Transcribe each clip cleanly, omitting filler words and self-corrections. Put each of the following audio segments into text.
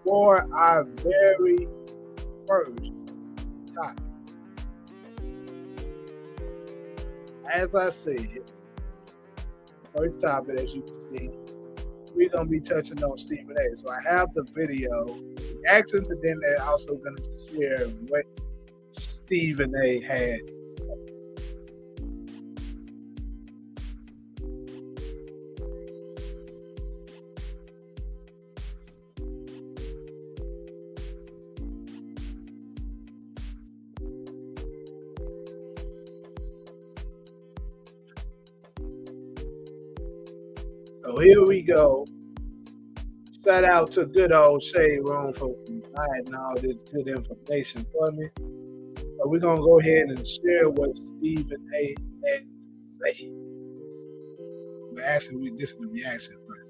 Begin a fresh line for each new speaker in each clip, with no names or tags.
for our very first topic. As I said, first topic, as you can see, we're going to be touching on Stephen A. So I have the video reactions, and then they're also going to share what Stephen A. had. So here we go. Shout out to good old Shade Room for providing all this good information for me. So we're going to go ahead and share what Stephen A. had to say. Actually, this is the reaction first.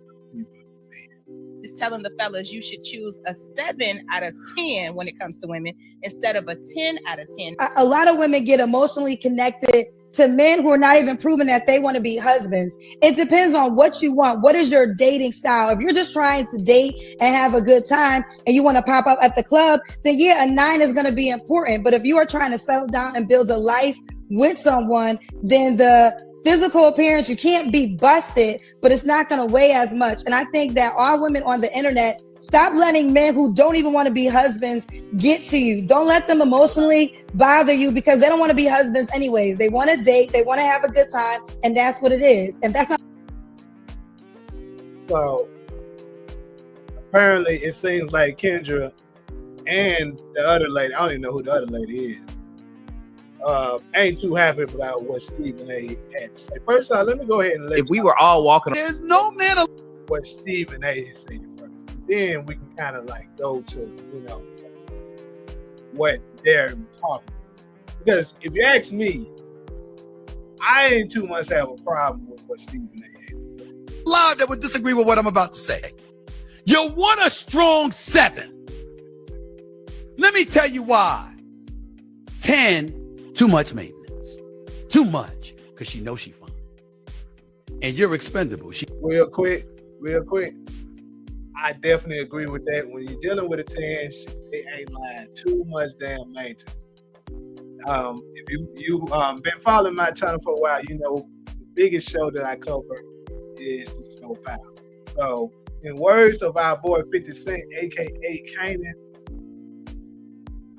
Is telling the fellas you should choose a 7 out of 10 when it comes to women instead of a 10 out of 10.
A lot of women get emotionally connected to men who are not even proving that they want to be husbands. It depends on what you want. What is your dating style? If you're just trying to date and have a good time and you want to pop up at the club, then yeah, a 9 is going to be important. But if you are trying to settle down and build a life with someone, then the physical appearance, you can't be busted, but it's not going to weigh as much. And I think that all women on the internet, stop letting men who don't even want to be husbands get to you. Don't let them emotionally bother you because they don't want to be husbands anyways. They want to date, they want to have a good time, and that's what it is. And that's not.
So apparently it seems like Kendra and the other lady, I don't even know who the other lady is, ain't too happy about what Stephen A. had to say. First of all, let me go ahead and let
if we were all walking,
there's no man
what Stephen A. said first. Then we can kind of like go to, you know, what they're talking about. Because if you ask me, I ain't too much have a problem with what Stephen A. had to say.
loud that would disagree with what I'm about to say. You want a strong 7. Let me tell you why. 10, too much maintenance. Too much, because she knows she fine. And you're expendable.
Real quick. I definitely agree with that. When you're dealing with a 10, they ain't lying. Too much damn maintenance. If you've been following my channel for a while, you know the biggest show that I cover is the show Power. So, in words of our boy 50 Cent, aka Kanan,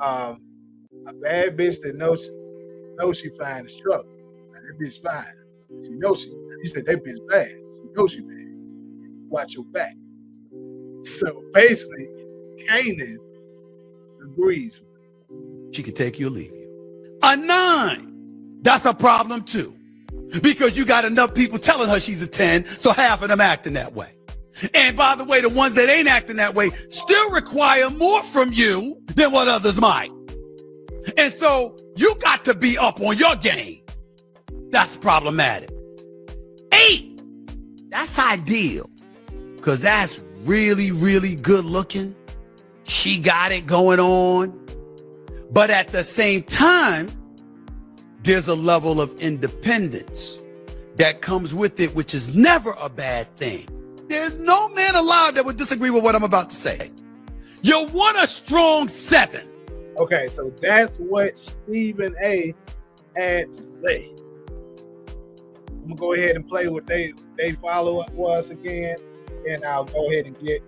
a bad bitch that knows she fine is trouble. That bitch fine. She knows she. He said that bitch bad. She knows she bad. Watch your back. So basically, Kanan agrees.
She could take you or leave you. A 9, that's a problem too. Because you got enough people telling her she's a 10, so half of them acting that way. And by the way, the ones that ain't acting that way still require more from you than what others might. And so you got to be up on your game. That's problematic. 8, that's ideal. Because that's really, really good looking. She got it going on. But at the same time, there's a level of independence that comes with it, which is never a bad thing. There's no man alive that would disagree with what I'm about to say. You want a strong 7.
Okay, so that's what Stephen A. had to say. I'm gonna go ahead and play what they follow-up was again, and I'll go ahead and get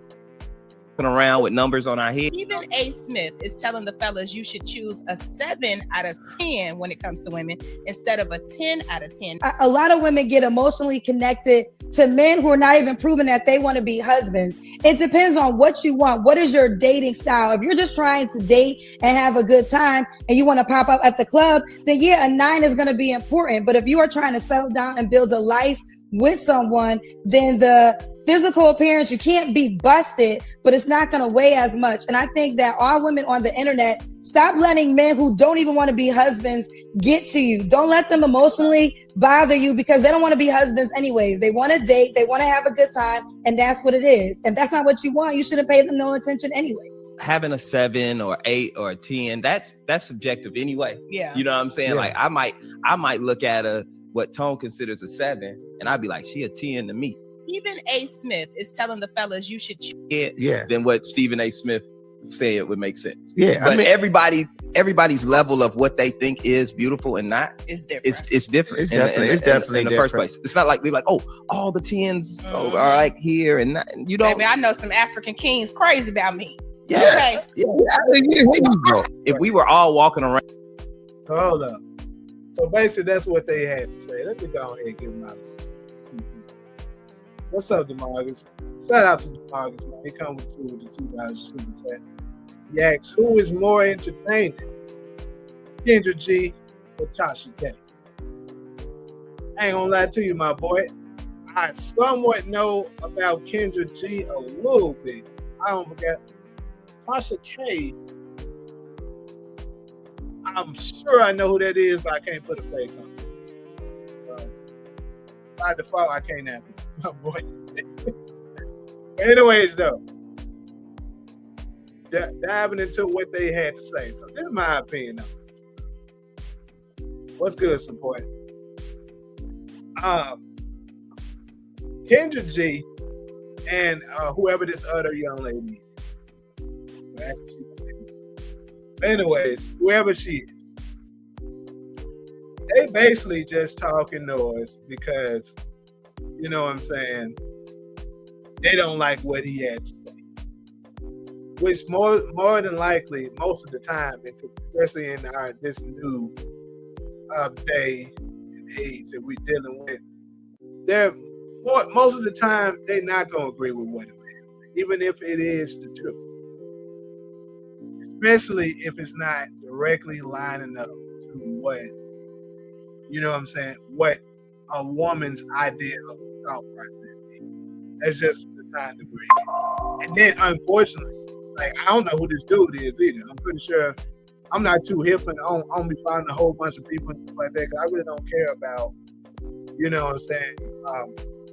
around with numbers on our head.
Stephen A. Smith is telling the fellas you should choose a 7 out of 10 when it comes to women instead of a 10 out of 10.
A lot of women get emotionally connected to men who are not even proving that they want to be husbands. It depends on what you want. What is your dating style? If you're just trying to date and have a good time and you want to pop up at the club, then yeah, a 9 is going to be important. But if you are trying to settle down and build a life with someone, then the physical appearance, you can't be busted, but it's not going to weigh as much. And I think that all women on the internet, stop letting men who don't even want to be husbands get to you. Don't let them emotionally bother you because they don't want to be husbands anyways. They want to date, they want to have a good time, and that's what it is. If that's not what you want, you shouldn't pay them no attention anyways.
Having a 7 or 8 or a 10, that's subjective anyway.
Yeah.
You know what I'm saying?
Yeah.
Like I might look at what Tone considers a 7, and I'd be like, she a 10 to me.
Stephen A. Smith is telling the fellas you should choose
it,
Yeah.
then what Stephen A. Smith said would make sense.
Yeah,
But
I mean,
everybody's level of what they think is beautiful and not
is different.
it's different.
It's definitely
in the first
different.
place. It's not like we're like, oh, all the 10s are like here and not, you don't.
Baby, I know some African kings crazy about me.
Yeah.
Okay.
Yeah.
Here you go.
If we were all walking around,
Hold up. So basically, that's what they had to say. Let me go ahead and give them out. What's up, DeMarcus? Shout out to DeMarcus, man. He come with the $2 super chat. He asks, who is more entertaining, Kendra G or Tasha K? I ain't gonna lie to you, my boy. I somewhat know about Kendra G a little bit. I don't forget. Tasha K, I'm sure I know who that is, but I can't put a face on it. By default, I can't have it, my boy. Anyways, though, diving into what they had to say. So this is my opinion, though. What's good, support? Kendra G and whoever this other young lady is. Anyways, whoever she is, they basically just talking noise because, you know what I'm saying, they don't like what he had to say. Which more than likely, most of the time, especially in this new day and age that we're dealing with, most of the time they're not going to agree with what it is, even if it is the truth. Especially if it's not directly lining up to what, you know what I'm saying, what a woman's idea of thought process is. That's just the time to break it. And then, unfortunately, like, I don't know who this dude is either. I'm pretty sure I'm not too hip and I don't be finding a whole bunch of people and stuff like that because I really don't care about, you know what I'm saying,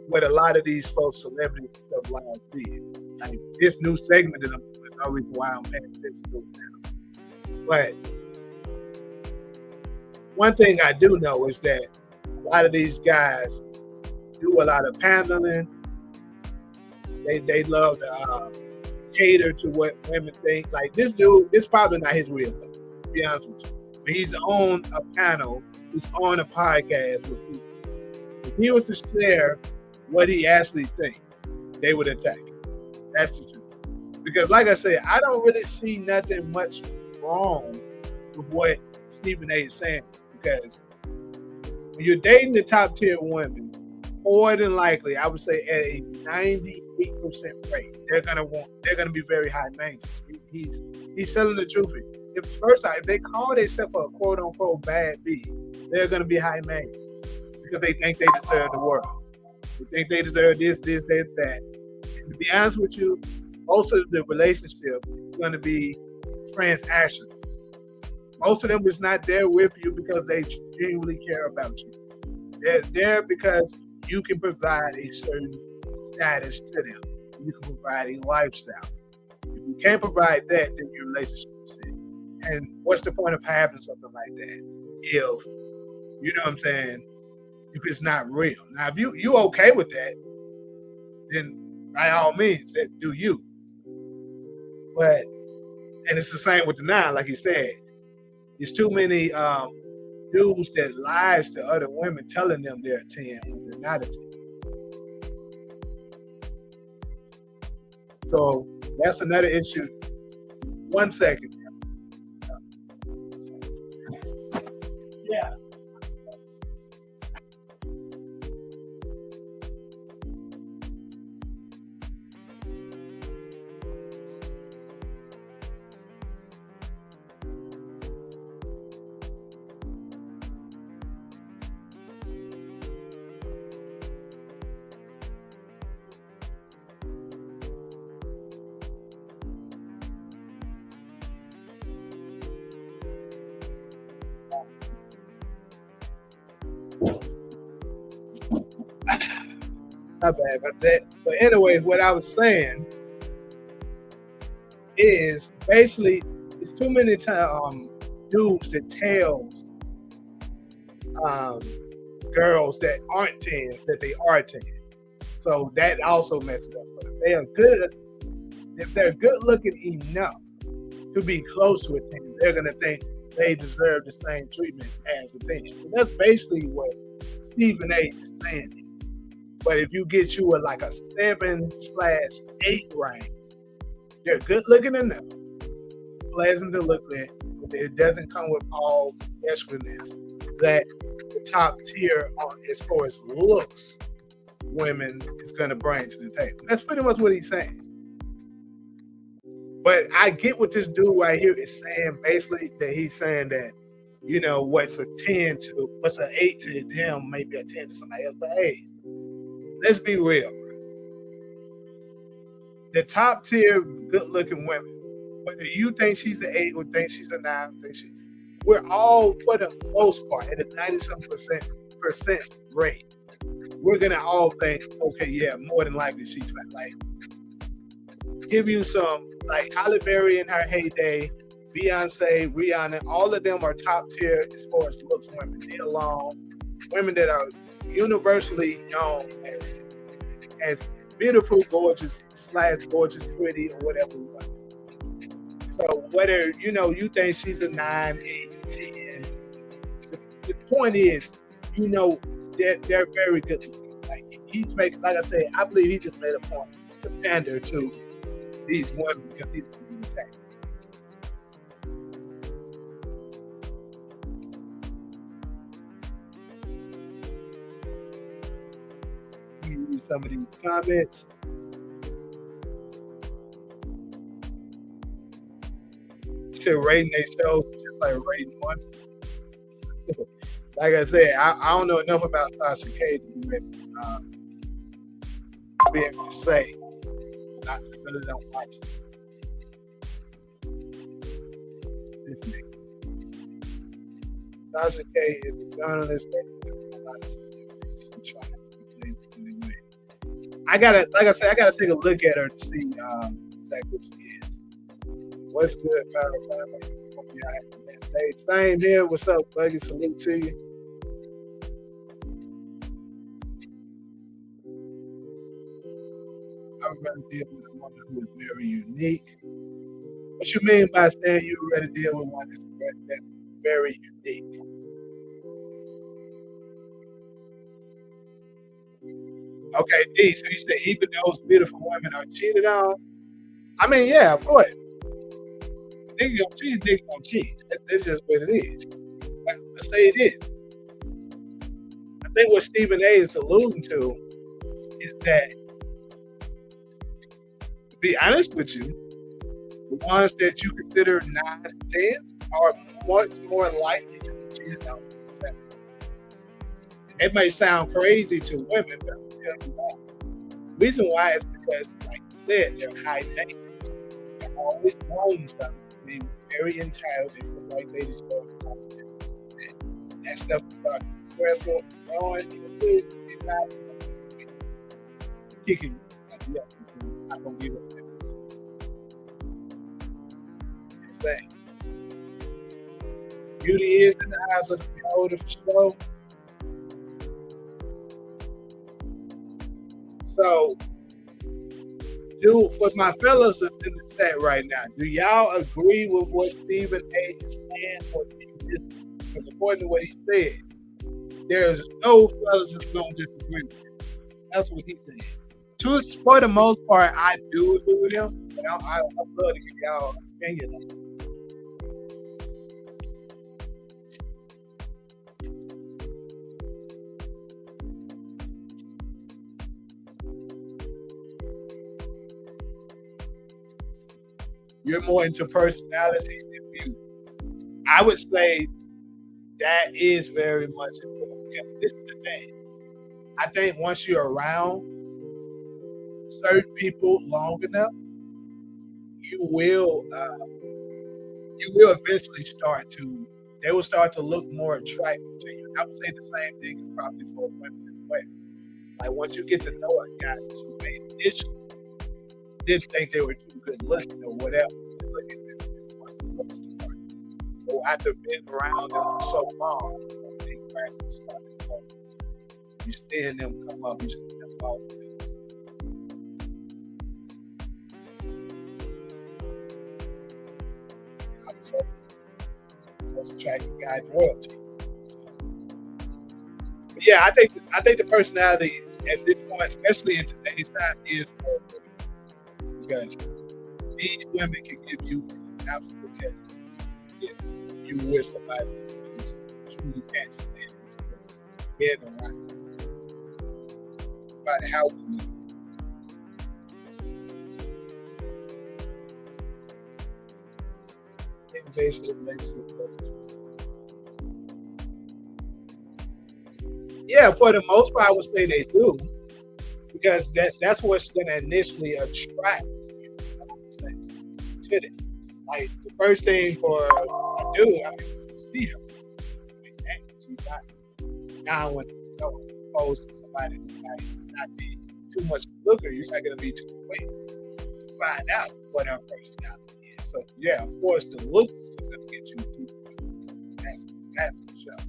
what a lot of these folks, celebrities and stuff like be. Like, this new segment that I'm doing is no reason why I'm paying attention to it now. But one thing I do know is that a lot of these guys do a lot of paneling. They love to cater to what women think. Like, this dude, it's probably not his real life, to be honest with you. But he's on a panel, he's on a podcast with people. If he was to share what he actually thinks, they would attack him. That's the truth. Because like I said, I don't really see nothing much wrong with what Stephen A is saying. Because when you're dating the top tier women, more than likely, I would say at a 98% rate, they're gonna be very high maintenance. He's telling the truth. If they call themselves a quote unquote bad bee, they're gonna be high maintenance because they think they deserve the world. They think they deserve this, that. And to be honest with you, most of the relationship is gonna be transactional. Most of them is not there with you because they genuinely care about you. They're there because you can provide a certain status to them. You can provide a lifestyle. If you can't provide that, then your relationship is dead. And what's the point of having something like that if, you know what I'm saying, if it's not real? Now, if you okay with that, then by all means, do you. But, and it's the same with the 9, like he said. There's too many dudes that lies to other women telling them they're a 10 when they're not a 10. So that's another issue. 1 second. Yeah. Not bad about that. But anyways, what I was saying is basically it's too many dudes that tells girls that aren't 10s that they are 10. So that also messes up. So if they're good looking enough to be close to a 10, they're gonna think they deserve the same treatment as a 10. So that's basically what Stephen A is saying. But if you get you a like a 7/8 range, they're good looking enough, pleasant to look at, but it doesn't come with all the extraness that the top tier as far as looks women is going to bring to the table. That's pretty much what he's saying. But I get what this dude right here is saying. Basically, that he's saying that, you know, what's an 8 to them, maybe a 10 to somebody else. But hey, let's be real. The top tier, good looking women, whether you think she's an 8 or think she's a 9, we're all, for the most part, at a 90-some% rate, we're gonna all think, okay, yeah, more than likely she's fat. Like, give you some, like Halle Berry in her heyday, Beyonce, Rihanna, all of them are top tier as far as looks women. They alone, women that are universally known as beautiful, gorgeous, pretty, or whatever we want. So whether, you know, you think she's a 9, 8, 10, the point is, you know, they're very good looking. Like, he's making, like I said, I believe he just made a point to pander to these women because he's being attacked. Let me read some of these comments. You said rating their shows just like rating one. Like I said, I don't know enough about Sasha K to be able to say. I really don't watch it. This nigga. Sasha K is a journalist I gotta take a look at her to see exactly what she is. What's good, Power? Hope y'all have a nice day. Same here. What's up, Buggy? Salute to you. I would rather deal with a woman who is very unique. What you mean by saying you would rather deal with one that's very unique? Okay, D, so you say even those beautiful women are cheated on? I mean, yeah, of course. Nigga gonna cheat. That's just what it is. Let's say it is. I think what Stephen A is alluding to is that, to be honest with you, the ones that you consider 9 to 10 are much more likely to be cheated on. It may sound crazy to women, but I'm telling you why. The reason why is because, like you said, they're high maintenance. They're always known something. They're very entitled. They feel like they deserve confidence. That stuff is about stressful, growing, it's not kicking. Like, yeah, I'm not going to give up that. Insane. Beauty is in the eyes of the beholder for sure. So, for my fellas that's in the chat right now, do y'all agree with what Stephen A is saying, or do you disagree? Because according to what he said, there's no fellas that's going to disagree with him. That's what he said. For the most part, I do agree with him, but I'd love to get y'all opinion on it. You're more into personality than beauty. I would say that is very much important. Because this is the thing. I think once you're around certain people long enough, you will eventually they will start to look more attractive to you. I would say the same thing is probably for women as well. Like, once you get to know a guy that you made initially, didn't think they were too good looking or whatever. Look at this. So after being around them for so long, you seeing them come up, you seeing them fall. So, most attractive guy in the world to you. But yeah, I think the personality at this point, especially in today's time, is more important because these women can give you absolute care if you with somebody who's truly can't stand this in and right about how we live. Invasive relationship. Yeah, for the most part, I would say they do, because that's what's going to initially attract you to them. Like the first thing for a dude, I mean, you see her, like, dang, she's not. Now, when opposed to somebody who might not be too much of a looker, you're not going to be too quick to find out what her personality is. So yeah, of course, the looks is going to get you too quick. That's for sure.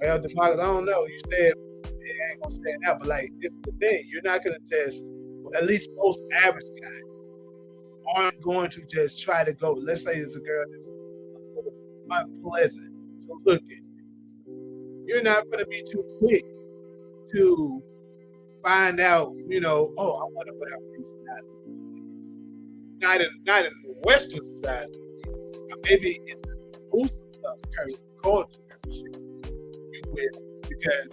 Well, DeMarcus, I don't know. You said it ain't gonna stand out, but like it's the thing. You're not gonna just, at least most average guys aren't going to just try to go. Let's say it's a girl that's a little unpleasant to look at. You're not gonna be too quick to find out. Oh, I wonder what her personality is. Not in the Western society, maybe in the Muslim culture. You will, because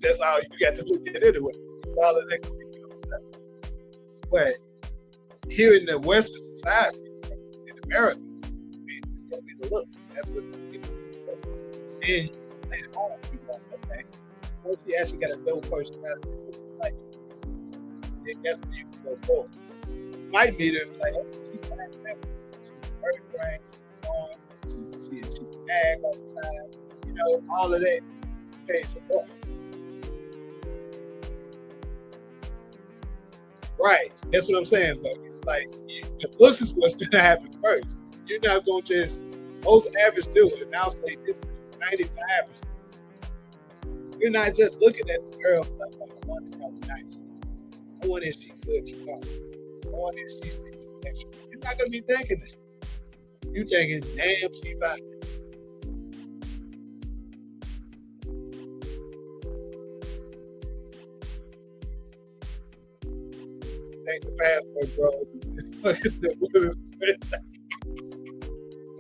that's all you got to look at anyway. All of that can be but here in the Western society, in America, it's gonna be the look. That's what people do. Then later on, you go, okay, once you actually got a dope personality, like, then that's what you can go for. You might meet her like, oh, she's fine, she's very frank, she's ag all the time. All of that pays support. Right. That's what I'm saying, but it's like the looks is what's gonna happen first. You're not gonna just, most average do it, and I'll say this is 95%. You're not just looking at the girl like, oh, I wonder how nice. I wonder if she's good to talk. I wonder if she's extra. You're not gonna be thinking that. You're thinking, damn, she fine. Thank the passport, bro.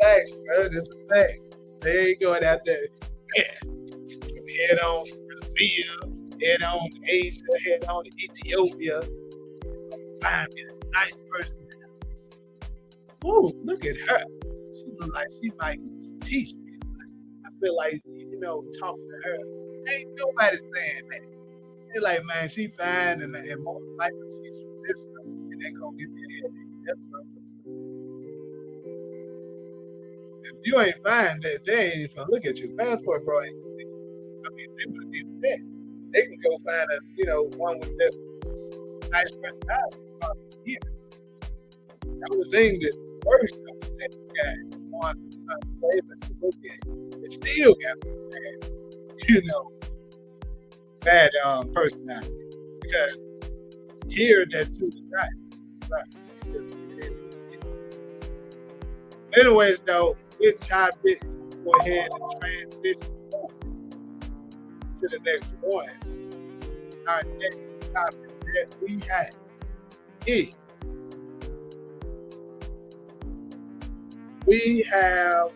Facts, bro. That's a fact. They ain't going out there. Yeah. Head on Brazil, head on Asia, head on Ethiopia. Find me a nice person. Ooh, look at her. She look like she might teach me. I feel like, talking to her. Ain't nobody saying that. They're like, man, she fine, and most likely she's traditional, and they gonna give me a headache. That's what I'm doing. If you ain't fine, they ain't even gonna look at you. Passport, bro, ain't gonna look at you. I mean, they wouldn't even that. They can go find one with just nice personality. Here. That was the thing that first that guy wants to play to look at. It still got me bad, personality, because here that too is right. Anyways, though, good topic. Go ahead and transition to the next one. Our next topic that we have is we have